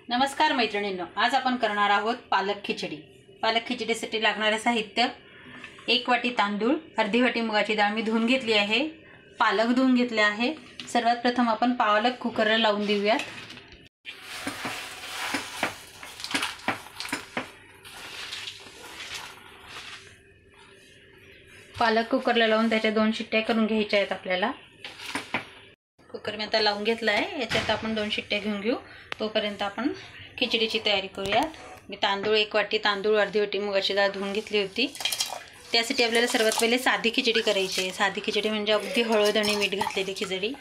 नमस्कार मैत्रिणींनो, आज आपण करणार आहोत पालक खिचडी। पालक खिचडीसाठी लागणारे साहित्य: 1 वाटी तांदूळ, अर्धी वाटी मुगाची डाळ मी धुवून घेतली आहे, पालक धुवून घेतले आहे। सर्वात प्रथम आपण पालक कुकरला लावून देऊयात। पालक कुकरला लावून त्याच्या 2 शिट्ट्या करून घ्यायच्या आहेत आपल्याला। कुकर मी आता लावून घेतला आहे, याच्यात आपण 2 शिट्ट्या घेऊन घेऊ। तोपर्यंत आपण खिचडीची तयारी करूयात। मी तांदूळ 1 वाटी तांदूळ, अर्धी वाटी मुगाची डाळ धुवून घेतली होती। त्यासाठी आपल्याला सर्वात पहिले साधी खिचडी करायची आहे। साधी खिचडी म्हणजे अगदी हळद आणि मीठ घातलेली खिचडी।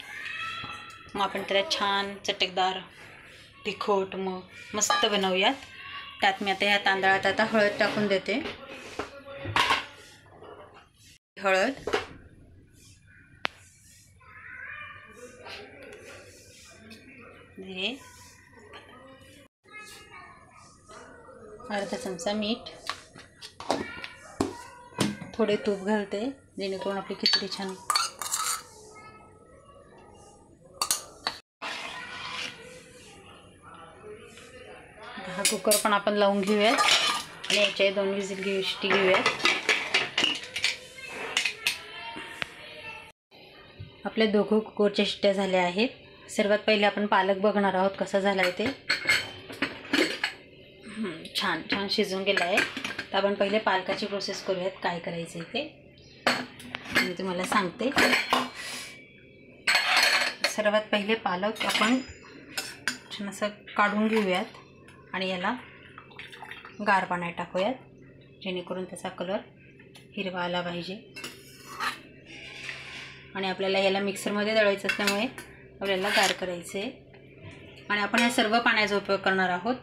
मग आपण त्याला छान चटकदार तिखट मस्त बनवूयात। त्यात मी आता ह्या तांदळात आता हळद टाकून देते। हळद, जिरे, अर्धा चमचा मीठ, थोडे तूप घालते जेणेकरून आपली खिचडी छान। हा कुकर पण आपण लावून घेऊयात आणि याच्या 2 विजिल घेऊयात। आपल्या दोघं कुकरच्या शिट्ट्या झाल्या आहेत। सर्वात पहिले आपण पालक बघणार आहोत कसा झालाय ते। छान छान शिजून गेला आहे। तर आपण पहिले पालकाची प्रोसेस करूयात, काय करायचं आहे ते मी तुम्हाला सांगते। सर्वात पहिले पालक आपण छान असं काढून घेऊयात आणि याला गार पाण्यात टाकूयात जेणेकरून त्याचा कलर हिरवा आला पाहिजे। आणि आपल्याला याला मिक्सरमध्ये दळायचं असल्यामुळे आपल्याला गार करायचे आहे। आणि आपण या सर्व पाण्याचा उपयोग करणार आहोत।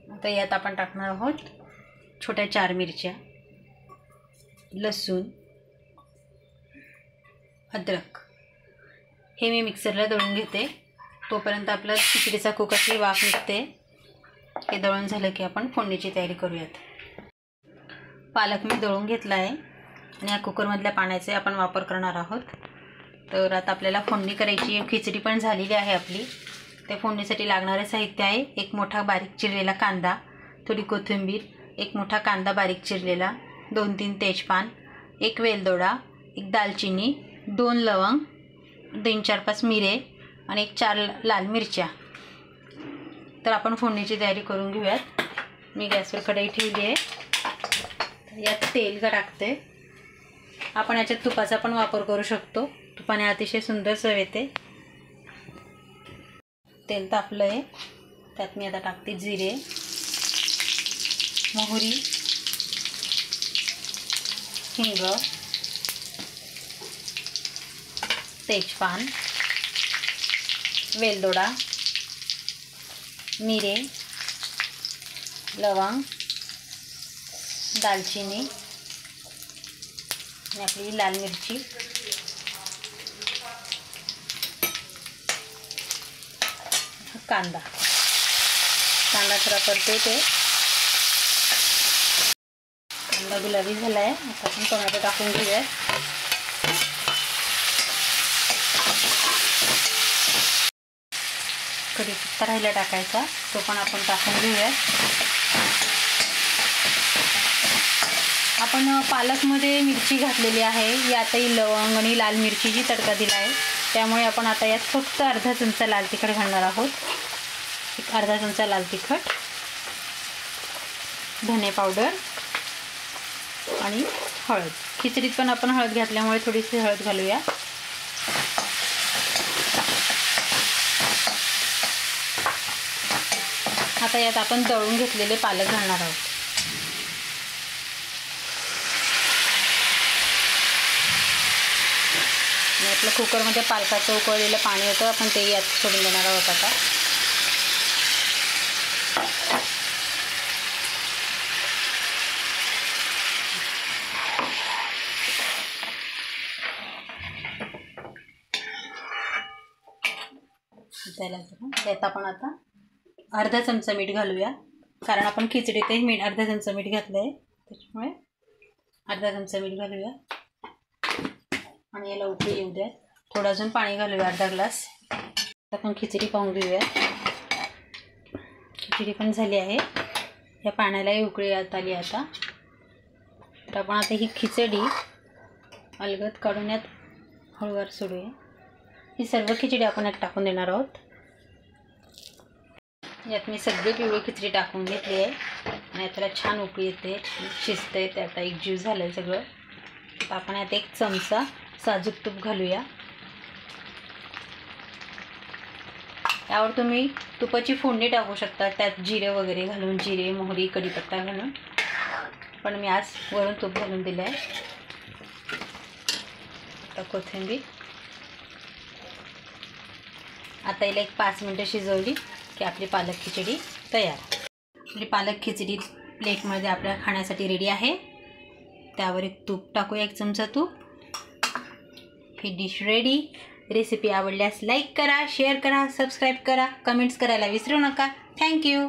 आता यात आपण टाकणार आहोत छोट्या 4 मिरच्या, लसूण, अद्रक। हे मी मिक्सरला दळून घेते। तोपर्यंत आपला खिचडीचा कुकरची वाफ निघते। हे दळून झालं की आपण फोडणीची तयारी करूयात। पालक मी दळून घेतला आहे आणि या कुकरमधल्या पाण्याचे आपण वापर करणार आहोत। तर आता आपल्याला फोडणी करायची आहे। खिचडी पण झालेली आहे आपली। त्या फोडणीसाठी लागणारे साहित्य आहे: 1 मोठा बारीक चिरलेला कांदा, थोडी कोथिंबीर, 1 मोठा कांदा बारीक चिरलेला, 2-3 तेजपान, 1 वेलदोडा, 1 दालचिनी, 2 लवंग, 3-4-5 मिरे आणि 4 लाल मिरच्या। तर आपण फोडणीची तयारी करून घेऊयात। मी गॅसवर कढई ठेवली आहे। यात तेल टाकते। आपण याच्यात तुपाचा पण वापर करू शकतो। तुपाने अतिशय सुंदर चव येते। तेल तापलं आहे, त्यात मी आता टाकते जिरे, मोहरी, हिंग, तेजपान, वेलदोडा, मिरे, लवंग, दालचिनी आणि आपली लाल मिरची। कांदा थोडा परतते ते। कांदा गुलाबी झाला आहे। आता आपण टोमॅटो टाकून घेऊया। कढीपत्ता राहिला टाकायचा, तो पण आपण टाकून घेऊया। आपण पालकमध्ये मिरची घातलेली आहे, यातही लवंग आणि लाल मिरचीची तडका दिला आहे। त्यामुळे आपण आता यात फक्त अर्धा चमचा लाल तिखट घालणार आहोत। अर्धा चमचा लाल तिखट, धने पावडर आणि हळद। खिचडीत पण आपण हळद घातल्यामुळे थोडीशी हळद घालूया। आता यात आपण दळून घेतलेले पालक घालणार आहोत। आपलं कुकरमध्ये पालकाचं उकळलेलं पाणी होतं, आपण ते यात सोडून देणार आहोत। आता त्याला आपण आता अर्धा चमचा मीठ घालूया। कारण आपण खिचडीतही अर्धा चमचा मीठ घातलं आहे, त्याच्यामुळे अर्धा चमचा मीठ घालूया आणि याला उकळी येऊ द्या. थोडं अजून पाणी घालूया, अर्धा ग्लास. आपण खिचडी पाहून घेऊया. खिचडी पण झाली आहे, या पाण्यालाही उकळी येत आली आता. तर आपण आता ही खिचडी अलगद काढून यात हळूवार सोडूया. ही सर्व खिचडी आपण यात टाकून देणार आहोत. यात मी सगळी पिवळी खिचडी टाकून घेतली आहे आणि त्याला छान उकळी येते, शिजते. ते आता एकजीव झालं आहे सगळं. तर आपण यात 1 चमचा साजूक तूप घालूया. यावर तुम्ही तुपाची फोडणी टाकू शकता, त्यात जिरे वगैरे घालून, जिरे, मोहरी, कढीपत्ता घालून. पण मी आज वरून तूप घालून दिलं आहे. आता कोथिंबीर. आता याला 5 मिनटं शिजवली की आपली पालक खिचडी तयार. आपली पालक खिचडी प्लेटमध्ये आपल्या खाण्यासाठी रेडी आहे. त्यावर 1 तूप टाकूया, 1 चमचा तूप. ही डिश रेडी. रेसिपी आवडल्यास लाईक करा, शेअर करा, सबस्क्राईब करा, कमेंट्स करायला विसरू नका. थँक्यू.